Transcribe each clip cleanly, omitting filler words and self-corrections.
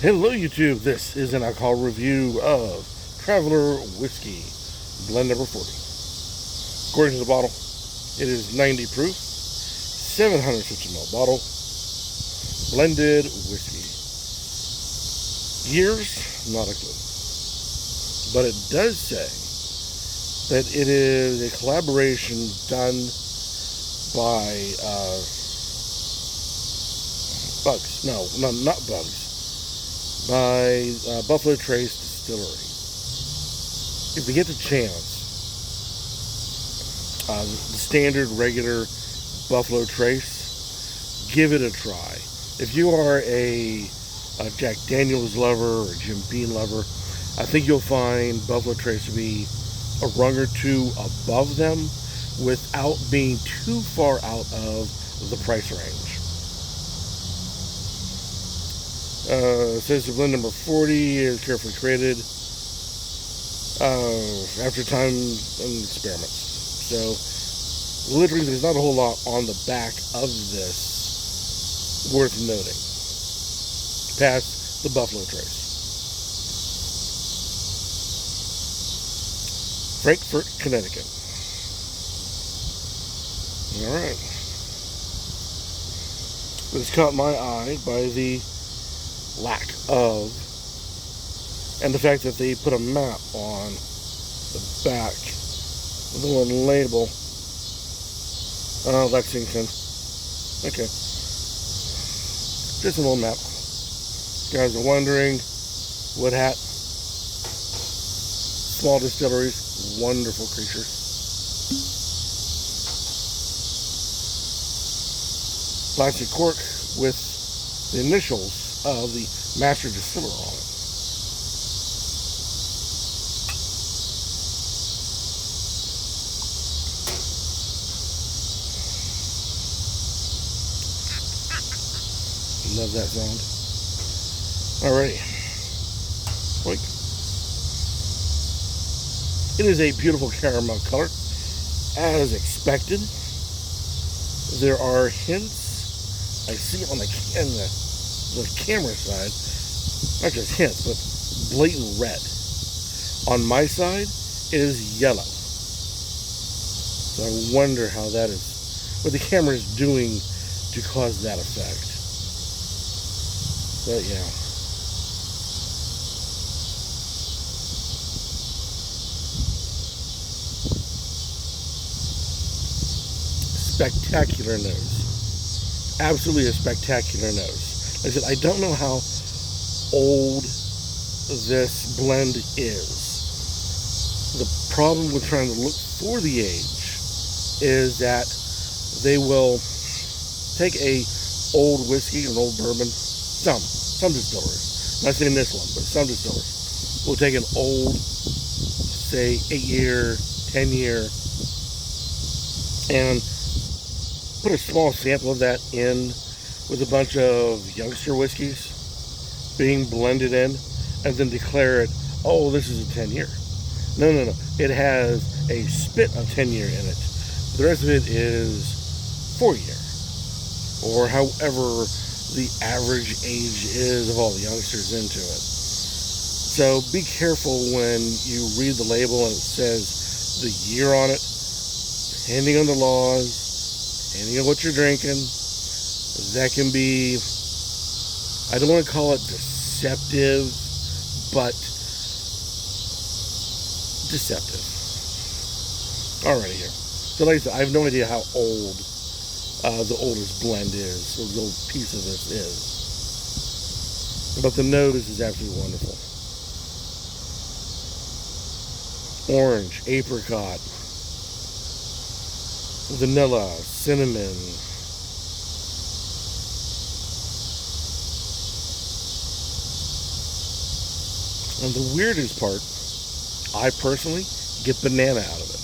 Hello YouTube, this is an alcohol review of Traveler Whiskey, blend number 40. According to the bottle, it is 90 proof, 750ml bottle, blended whiskey. Years, not a clue. But it does say that it is a collaboration done by Bugs. No, not Bugs. By Buffalo Trace Distillery. If you get the chance, the standard regular Buffalo Trace, give it a try. If you are a Jack Daniels lover or Jim Beam lover, I think you'll find Buffalo Trace to be a rung or two above them without being too far out of the price range. It says the blend number 40 is carefully created after time and experiments. So, literally, there's not a whole lot on the back of this worth noting. Past the Buffalo Trace. Frankfort, Connecticut. Alright. This caught my eye by the lack of, and the fact that they put a map on the back with a little label. Lexington. Okay. Just a little map. You guys are wondering, wood hat, small distilleries, wonderful creatures. Plastic cork with the initials of the master distiller on it. Love that sound. Alrighty. Wait. It is a beautiful caramel color, as expected. There are hints I see on the camera side, not just hints, but blatant red. On my side, it is yellow. So I wonder how that is, what the camera is doing to cause that effect. But yeah. Spectacular nose. Absolutely a spectacular nose. Like I said, I don't know how old this blend is. The problem with trying to look for the age is that they will take a old whiskey, an old bourbon, some distilleries, not saying this one, but some distilleries will take an old, say 8-year, 10-year, and put a small sample of that in with a bunch of youngster whiskeys being blended in, and then declare it, oh, this is a 10-year. No. It has a spit of 10-year in it. The rest of it is 4-year, or however the average age is of all the youngsters into it. So be careful when you read the label and it says the year on it, depending on the laws, depending on what you're drinking. That can be, I don't want to call it deceptive, but deceptive. Alrighty here. So like I said, I have no idea how old the oldest blend is, or the old piece of this is. But the nose is absolutely wonderful. Orange, apricot, vanilla, cinnamon. And the weirdest part, I personally get banana out of it.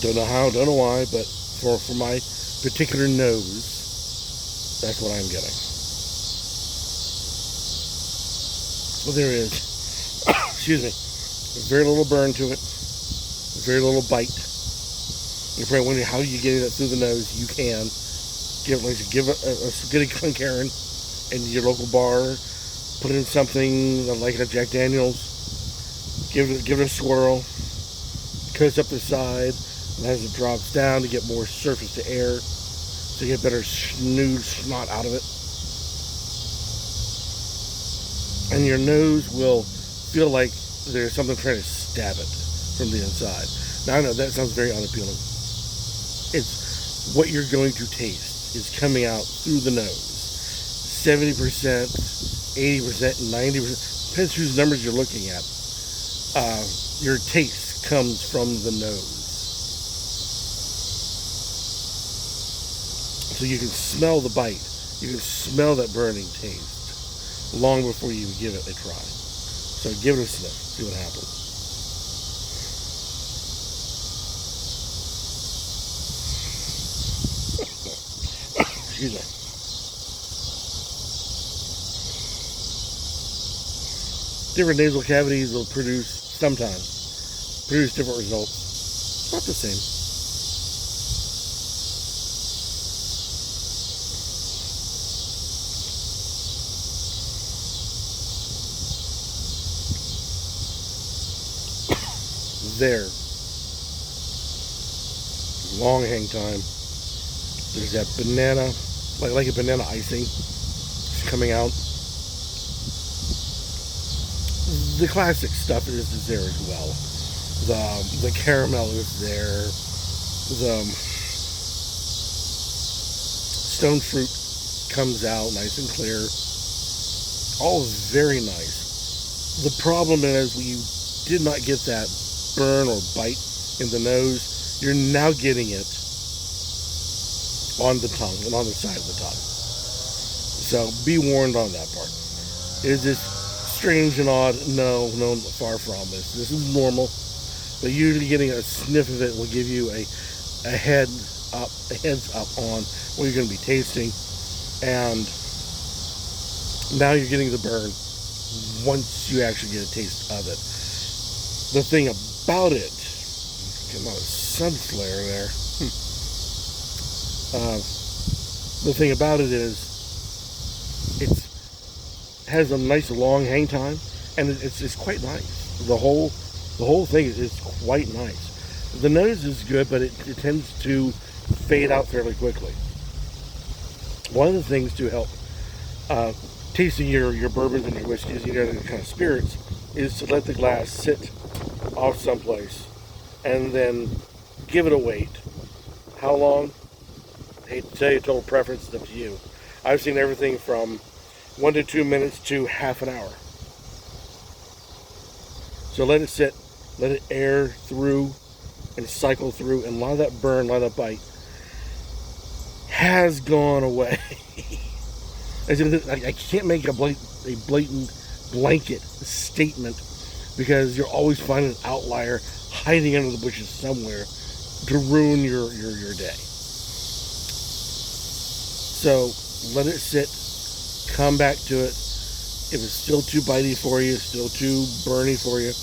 Don't know how, don't know why, but for my particular nose, that's what I'm getting. Well, there is, excuse me, very little burn to it, very little bite. You're probably wondering how you get that through the nose. You can. Get a Glencairn in your local bar. Put in something like a Jack Daniels. Give it a swirl. Coats up the side, and as it drops down to get more surface to air, so you get better snot out of it. And your nose will feel like there's something trying to stab it from the inside. Now I know that sounds very unappealing. It's what you're going to taste is coming out through the nose. 70%, 80%, 90%, depends whose numbers you're looking at. Your taste comes from the nose. So you can smell the bite. You can smell that burning taste long before you give it a try. So give it a sniff, see what happens. Excuse me. Different nasal cavities will sometimes produce different results. It's not the same. There. Long hang time. There's that banana, like a banana icing. It's coming out. The classic stuff is there as well. The caramel is there. The stone fruit comes out nice and clear. All very nice. The problem is you did not get that burn or bite in the nose. You're now getting it on the tongue and on the side of the tongue. So be warned on that part. Is this strange and odd? No, far from this. This is normal, but usually getting a sniff of it will give you a heads up on what you're going to be tasting, and now you're getting the burn once you actually get a taste of it. The thing about it, come on, sun flare there. The thing about it is, it has a nice long hang time, and it's quite nice. The whole thing is quite nice. The nose is good, but it tends to fade out fairly quickly. One of the things to help tasting your bourbons and your whiskeys, your other kind of spirits, is to let the glass sit off someplace and then give it a wait. How long? I hate to tell you, total preference, it's up to you. I've seen everything from 1 to 2 minutes to half an hour. So let it sit, let it air through and cycle through, and a lot of that burn, a lot of that bite has gone away. I can't make a blatant blanket statement, because you'll always find an outlier hiding under the bushes somewhere to ruin your day. So let it sit, come back to it. If it's still too bitey for you, still too burny for you,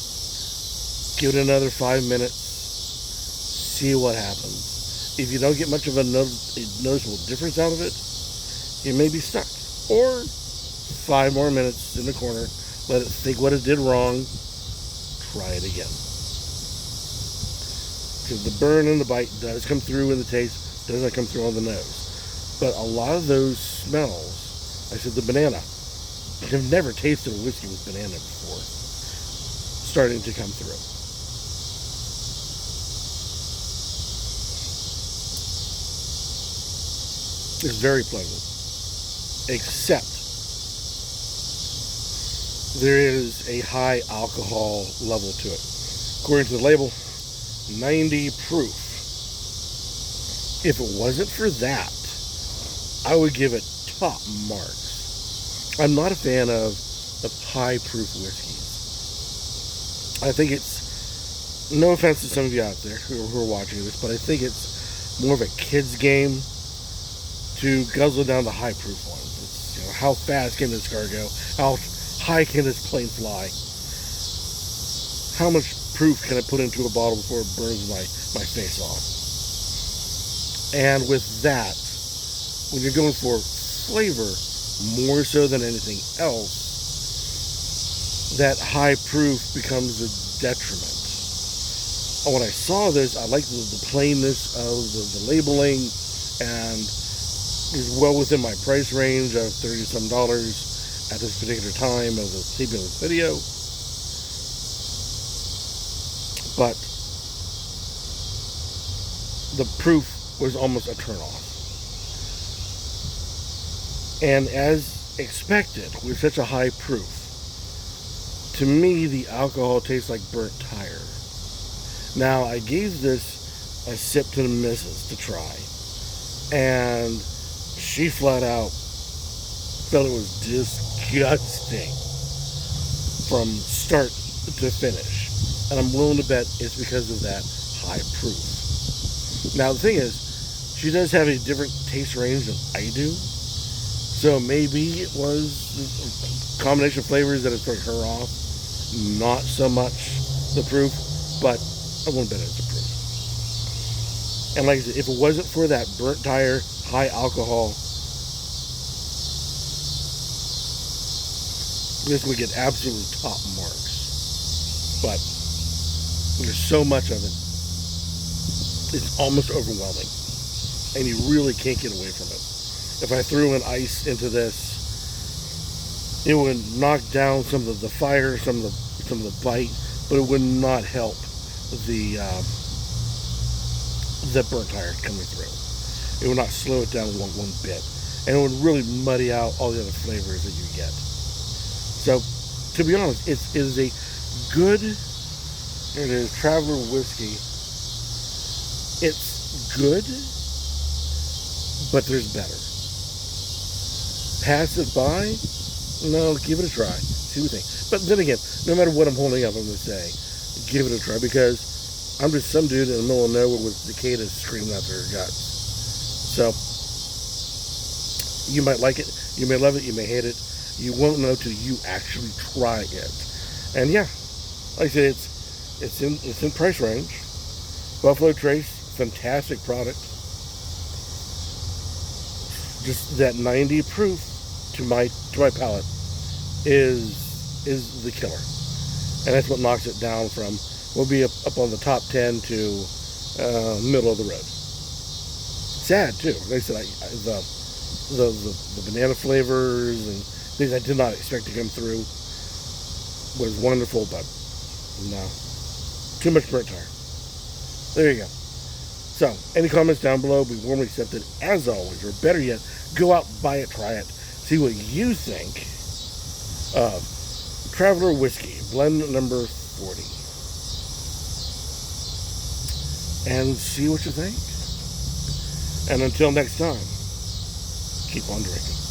give it another 5 minutes, see what happens. If you don't get much of a noticeable difference out of it, you may be stuck. Or 5 more minutes in the corner, let it think what it did wrong, try it again. Because the burn and the bite does come through in the taste, does not come through on the nose. But a lot of those smells, I said the banana, I've never tasted a whiskey with banana before, starting to come through. It's very pleasant, except there is a high alcohol level to it. According to the label, 90 proof. If it wasn't for that, I would give it top marks. I'm not a fan of high proof whiskeys. I think it's, no offense to some of you out there who are watching this, but I think it's more of a kid's game to guzzle down the high proof ones. It's, how fast can this car go? How high can this plane fly? How much proof can I put into a bottle before it burns my face off? And with that, when you're going for flavor more so than anything else, that high proof becomes a detriment. And when I saw this, I liked the plainness of the labeling, and it was well within my price range of $30-some at this particular time of the taping of this video. But the proof was almost a turn-off. And as expected, with such a high proof, to me the alcohol tastes like burnt tire. Now, I gave this a sip to the missus to try, and she flat out felt it was disgusting from start to finish. And I'm willing to bet it's because of that high proof. Now, the thing is, she does have a different taste range than I do. So maybe it was a combination of flavors that has turned her off. Not so much the proof, but I won't bet it's the proof. And like I said, if it wasn't for that burnt tire, high alcohol, this would get absolutely top marks. But there's so much of it, it's almost overwhelming. And you really can't get away from it. If I threw an ice into this, it would knock down some of the fire, some of the bite, but it would not help the burnt tire coming through. It would not slow it down one bit, and it would really muddy out all the other flavors that you get. So, to be honest, it is a good. It is Traveler whiskey. It's good, but there's better. Pass it by? No, give it a try. See what you think. But then again, no matter what I'm holding up, I'm going to say, give it a try, because I'm just some dude in the middle of nowhere with cicadas screaming out their guts. So, you might like it, you may love it, you may hate it. You won't know till you actually try it. And yeah, like I said, it's in price range. Buffalo Trace, fantastic product. Just that 90 proof to my palate is the killer, and that's what knocks it down from. We'll be up on the top 10 to middle of the road. Sad too. Like I said, the banana flavors and things I did not expect to come through was wonderful, but no, too much burnt tire. There you go. So, any comments down below will be warmly accepted as always, or better yet, go out, buy it, try it, see what you think of Traveler Whiskey, blend number 40. And see what you think. And until next time, keep on drinking.